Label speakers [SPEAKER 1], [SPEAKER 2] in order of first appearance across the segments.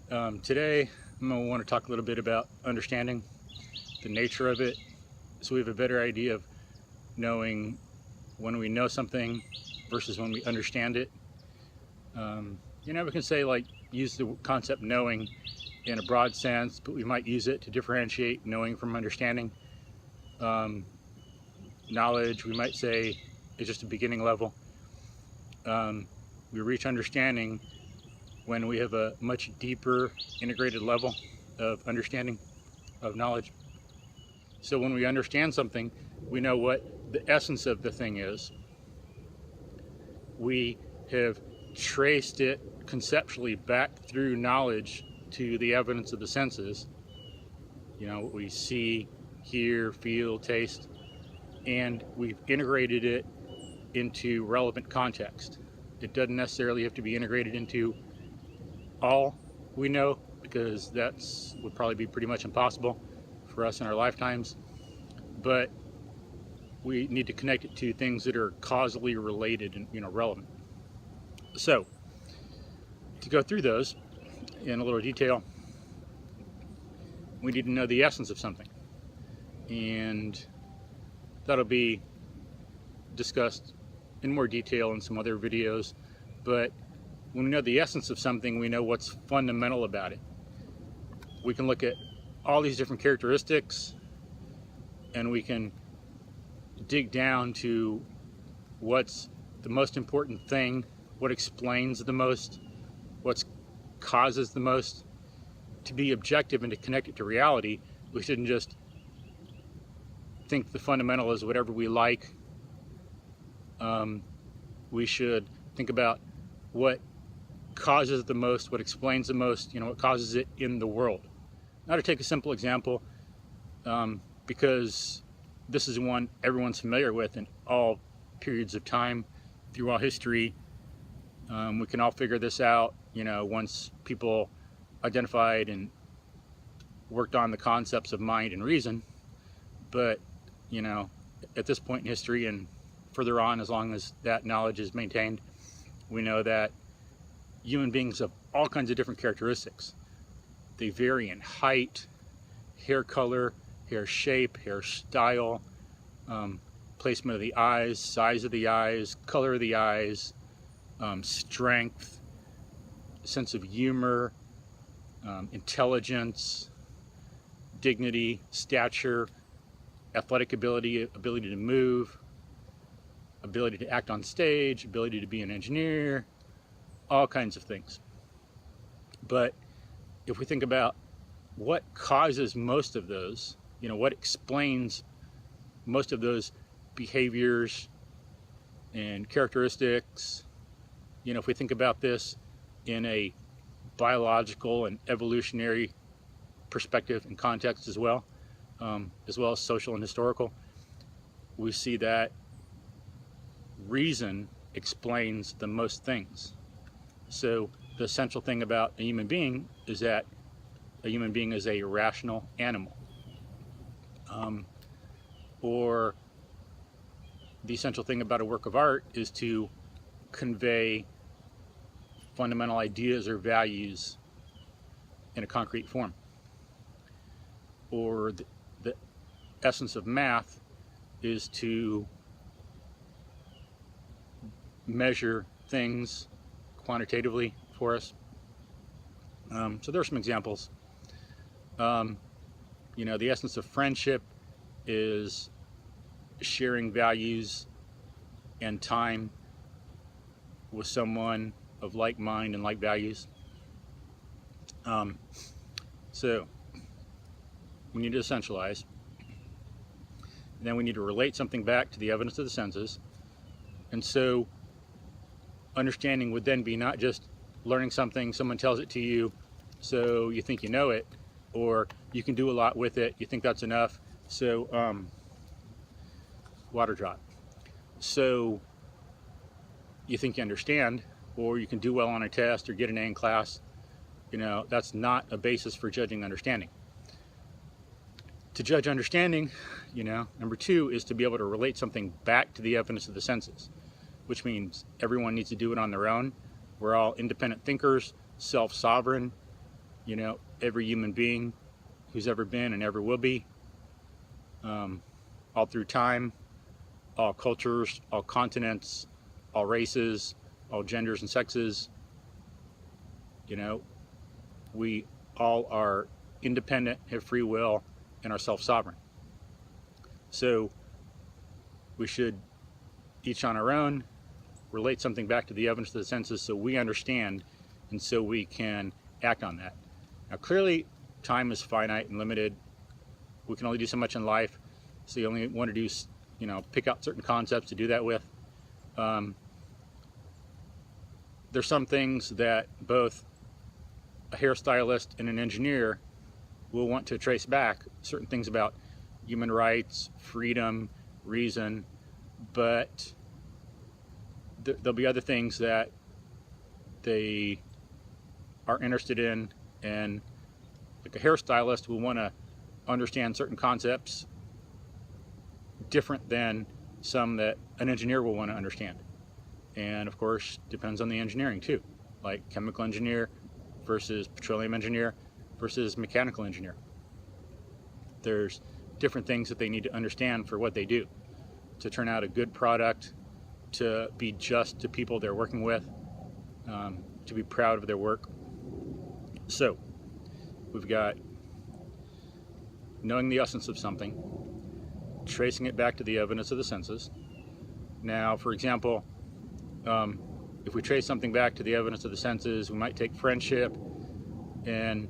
[SPEAKER 1] Today I'm going to want to talk a little bit about understanding, the nature of it, so we have a better idea of knowing when we know something versus when we understand it. We can say, like, use the concept knowing in a broad sense, but we might use it to differentiate knowing from understanding. Knowledge, we might say, is just a beginning level. We reach understanding when we have a much deeper integrated level of understanding, of knowledge. So when we understand something, we know what the essence of the thing is. We have traced it conceptually back through knowledge to the evidence of the senses, what we see, hear, feel, taste, and we've integrated it into relevant context. It doesn't necessarily have to be integrated into all we know, because would probably be pretty much impossible for us in our lifetimes, but we need to connect it to things that are causally related and relevant. So to go through those in a little detail, we need to know the essence of something, and that'll be discussed in more detail in some other videos. But when we know the essence of something, we know what's fundamental about it. We can look at all these different characteristics and we can dig down to what's the most important thing, what explains the most, what causes the most. To be objective and to connect it to reality, we shouldn't just think the fundamental is whatever we like. We should think about what causes the most, what explains the most, what causes it in the world. Now, to take a simple example, because this is one everyone's familiar with in all periods of time, through all history. We can all figure this out, once people identified and worked on the concepts of mind and reason. But, at this point in history and further on, as long as that knowledge is maintained, we know that human beings have all kinds of different characteristics. They vary in height, hair color, hair shape, hair style, placement of the eyes, size of the eyes, color of the eyes, strength, sense of humor, intelligence, dignity, stature, athletic ability to move, ability to act on stage, ability to be an engineer, all kinds of things. But if we think about what causes most of those, what explains most of those behaviors and characteristics, if we think about this in a biological and evolutionary perspective and context as well as social and historical, we see that reason explains the most things. So the essential thing about a human being is that a human being is a rational animal. Or the essential thing about a work of art is to convey fundamental ideas or values in a concrete form. Or the essence of math is to measure things quantitatively for us. So there are some examples. The essence of friendship is sharing values and time with someone of like mind and like values. So we need to essentialize. Then we need to relate something back to the evidence of the senses. And so understanding would then be not just learning something, someone tells it to you, so you think you know it, or you can do a lot with it, you think that's enough, so water drop. So you think you understand, or you can do well on a test or get an A in class. That's not a basis for judging understanding. To judge understanding, number two is to be able to relate something back to the evidence of the senses, which means everyone needs to do it on their own. We're all independent thinkers, self-sovereign. you know, every human being who's ever been and ever will be, all through time, all cultures, all continents, all races, all genders and sexes. You know, we all are independent, have free will, and are self-sovereign. So we should, each on our own, relate something back to the evidence of the senses so we understand and so we can act on that. Now clearly time is finite and limited. We can only do so much in life, so you only want to do, you know, pick out certain concepts to do that with. There's some things that both a hairstylist and an engineer will want to trace back, certain things about human rights, freedom, reason, but there'll be other things that they are interested in, and like a hairstylist will want to understand certain concepts different than some that an engineer will want to understand. And of course, depends on the engineering too, like chemical engineer versus petroleum engineer versus mechanical engineer. There's different things that they need to understand for what they do to turn out a good product, to be just to people they're working with, to be proud of their work. So we've got knowing the essence of something, tracing it back to the evidence of the senses. Now, for example, if we trace something back to the evidence of the senses, we might take friendship, and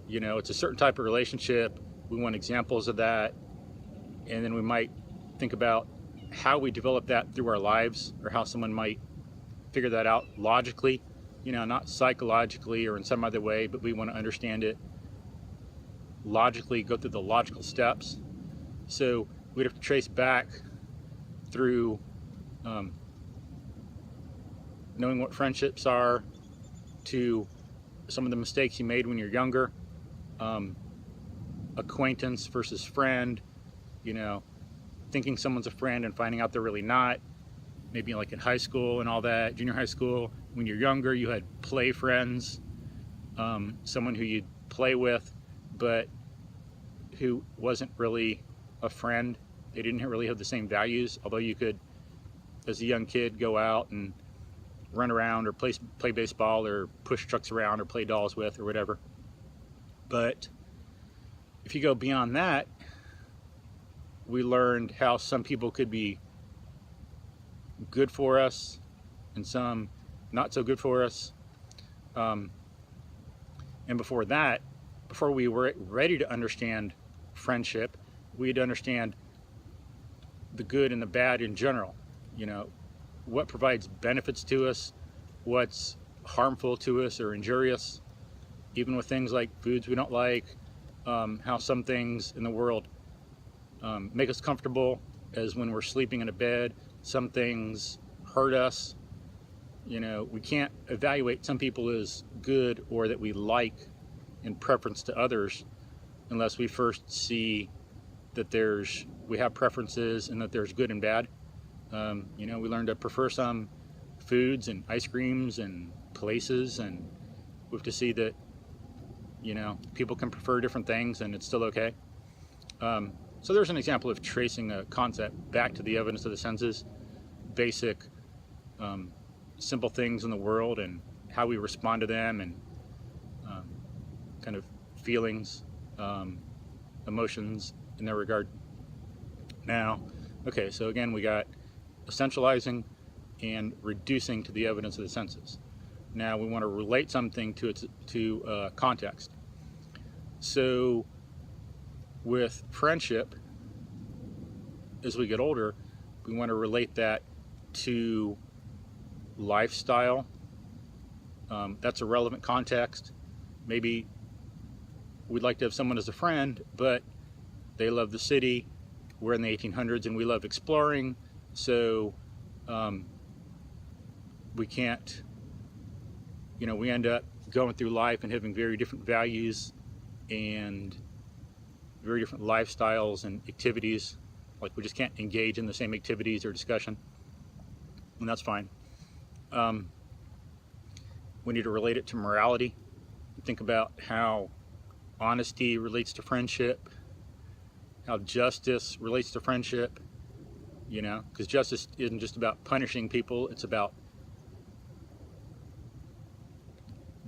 [SPEAKER 1] you know, it's a certain type of relationship. We want examples of that, and then we might think about how we develop that through our lives, or how someone might figure that out logically, you know, not psychologically or in some other way, but we want to understand it logically, go through the logical steps. So we'd have to trace back through knowing what friendships are, to some of the mistakes you made when you're younger, acquaintance versus friend, you know, thinking someone's a friend and finding out they're really not, maybe like in high school and all that, junior high school. When you're younger, you had play friends, someone who you'd play with, but who wasn't really a friend. They didn't really have the same values, although you could, as a young kid, go out and run around or play baseball or push trucks around or play dolls with or whatever. But if you go beyond that, we learned how some people could be good for us and some not so good for us. And before that, before we were ready to understand friendship, we'd understand the good and the bad in general. You know, what provides benefits to us, what's harmful to us or injurious, even with things like foods we don't like, how some things in the world make us comfortable, as when we're sleeping in a bed. Some things hurt us. You know, we can't evaluate some people as good or that we like in preference to others unless we first see that we have preferences and that there's good and bad. You know, we learn to prefer some foods and ice creams and places, and we have to see that, you know, people can prefer different things and it's still okay. So there's an example of tracing a concept back to the evidence of the senses, basic, simple things in the world and how we respond to them, and kind of feelings, emotions in that regard. Now, okay, so again, we got essentializing and reducing to the evidence of the senses. Now we want to relate something to context. So with friendship, as we get older, we want to relate that to lifestyle. That's a relevant context. Maybe we'd like to have someone as a friend, but they love the city, we're in the 1800s, and we love exploring, so we can't, you know, we end up going through life and having very different values and very different lifestyles and activities. Like, we just can't engage in the same activities or discussion, and that's fine. We need to relate it to morality. Think about how honesty relates to friendship, how justice relates to friendship, you know, because justice isn't just about punishing people, it's about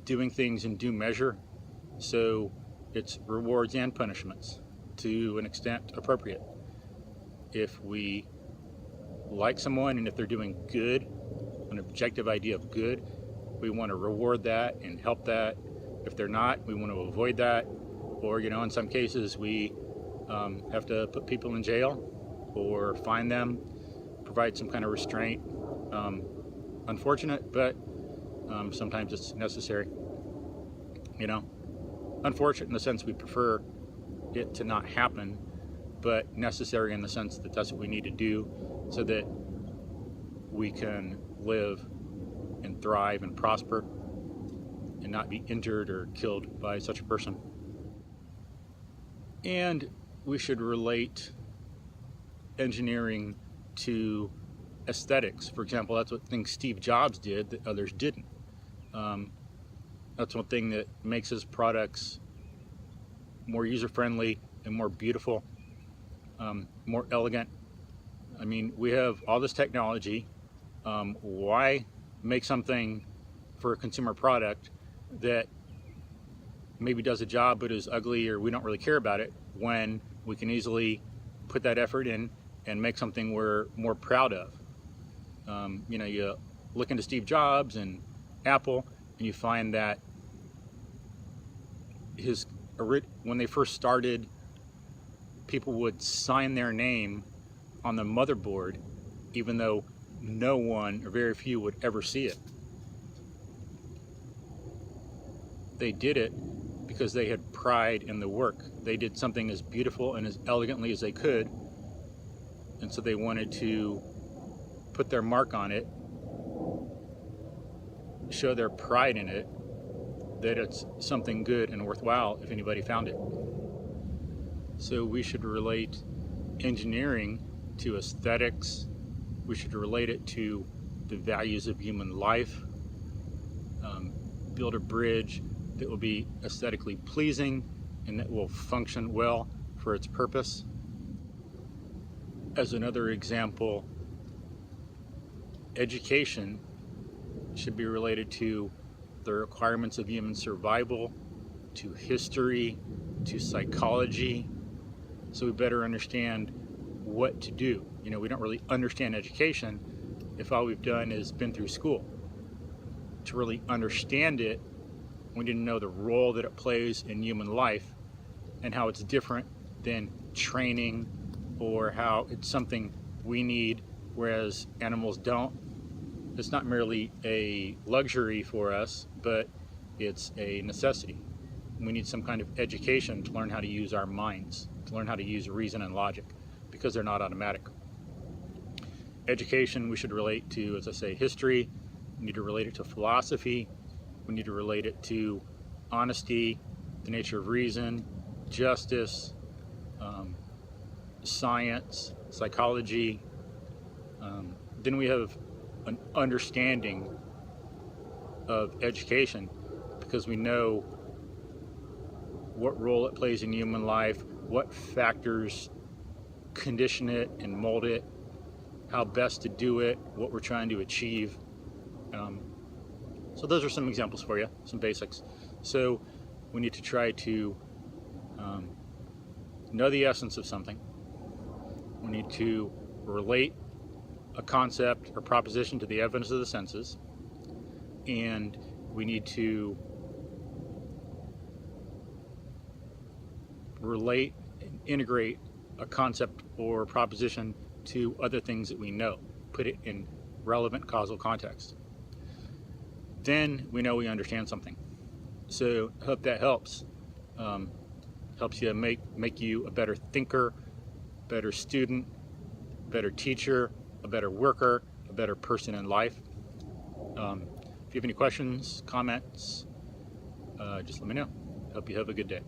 [SPEAKER 1] doing things in due measure. So it's rewards and punishments to an extent appropriate. If we like someone and if they're doing good, an objective idea of good, we want to reward that and help that. If they're not, we want to avoid that. Or, you know, in some cases we have to put people in jail or fine them, provide some kind of restraint. Unfortunate, but sometimes it's necessary. You know, unfortunate in the sense we prefer it to not happen, but necessary in the sense that that's what we need to do so that we can live and thrive and prosper and not be injured or killed by such a person. And we should relate engineering to aesthetics. For example, that's what things Steve Jobs did that others didn't. That's one thing that makes his products more user-friendly and more beautiful, more elegant. I mean, we have all this technology. Why make something for a consumer product that maybe does a job but is ugly, or we don't really care about it, when we can easily put that effort in and make something we're more proud of? You know, you look into Steve Jobs and Apple and you find that when they first started, people would sign their name on the motherboard even though no one or very few would ever see it. They did it because they had pride in the work. They did something as beautiful and as elegantly as they could, and so they wanted to put their mark on it, show their pride in it, that it's something good and worthwhile if anybody found it. So we should relate engineering to aesthetics. We should relate it to the values of human life. Build a bridge that will be aesthetically pleasing and that will function well for its purpose. As another example, education should be related to the requirements of human survival, to history, to psychology. So we better understand what to do. You know, we don't really understand education if all we've done is been through school. To really understand it, we need to know the role that it plays in human life and how it's different than training, or how it's something we need whereas animals don't. It's not merely a luxury for us, but it's a necessity. We need some kind of education to learn how to use our minds, to learn how to use reason and logic, because they're not automatic. Education we should relate to, as I say, history. We need to relate it to philosophy. We need to relate it to honesty, the nature of reason, justice, science, psychology. Then we have an understanding of education because we know what role it plays in human life, what factors condition it and mold it, how best to do it, what we're trying to achieve. So those are some examples for you, some basics. So we need to try to know the essence of something. We need to relate a concept or proposition to the evidence of the senses, and we need to relate and integrate a concept or proposition to other things that we know, put it in relevant causal context. Then we know we understand something. So I hope that helps. Helps you make you a better thinker, better student, better teacher, a better worker, a better person in life. If you have any questions, comments, just let me know. Hope you have a good day.